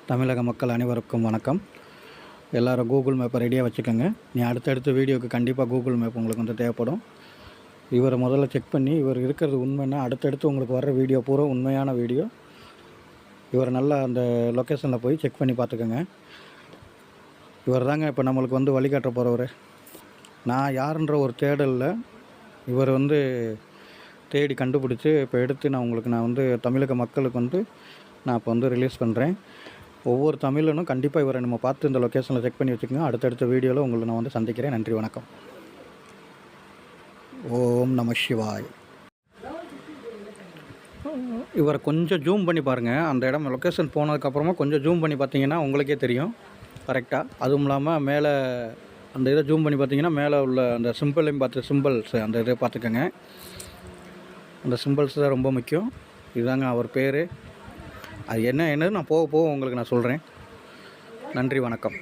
தமிழக மக்கள் அனைவருக்கும் வணக்கம். எல்லோரும் கூகுள் மேப்பை ரெடியாக வச்சுக்கோங்க. அடுத்தடுத்த வீடியோவுக்கு கண்டிப்பாக கூகுள் மேப் உங்களுக்கு வந்து தேவைப்படும். இவரை முதல்ல செக் பண்ணி இவர் இருக்கிறது உண்மைன்னா அடுத்தடுத்து உங்களுக்கு வர்ற வீடியோ பூரா உண்மையான வீடியோ. இவர் நல்லா அந்த லொக்கேஷனில் போய் செக் பண்ணி பார்த்துக்கோங்க. இவர் தாங்க இப்போ நம்மளுக்கு வந்து வழிகாட்ட போகிறவர். நான் யாருன்ற ஒரு தேடலில் இவர் வந்து தேடி கண்டுபிடிச்சி இப்போ எடுத்து நான் வந்து தமிழக மக்களுக்கு வந்து நான் இப்போ வந்து ரிலீஸ் பண்ணுறேன். ஒவ்வொரு தமிழனும் கண்டிப்பாக இவரை நம்ம பார்த்து இந்த லொக்கேஷனில் செக் பண்ணி வச்சுக்கோங்க. அடுத்தடுத்த வீடியோவில் உங்களை நான் வந்து சந்திக்கிறேன். நன்றி, வணக்கம். ஓம் நம சிவாய். இவரை கொஞ்சம் ஜூம் பண்ணி பாருங்கள். அந்த இடம் லொக்கேஷன் போனதுக்கப்புறமா கொஞ்சம் ஜூம் பண்ணி பார்த்தீங்கன்னா உங்களுக்கே தெரியும் கரெக்டாக. அதுவும் இல்லாமல் மேலே அந்த இதை ஜூம் பண்ணி பார்த்தீங்கன்னா மேலே உள்ள அந்த சிம்பிளையும் பார்த்து சிம்பிள்ஸ் அந்த இதை பார்த்துக்கோங்க. அந்த சிம்பிள்ஸ் தான் ரொம்ப முக்கியம். இதுதாங்க அவர் பேர். அது என்னன்னு நான் போக உங்களுக்கு நான் சொல்கிறேன். நன்றி, வணக்கம்.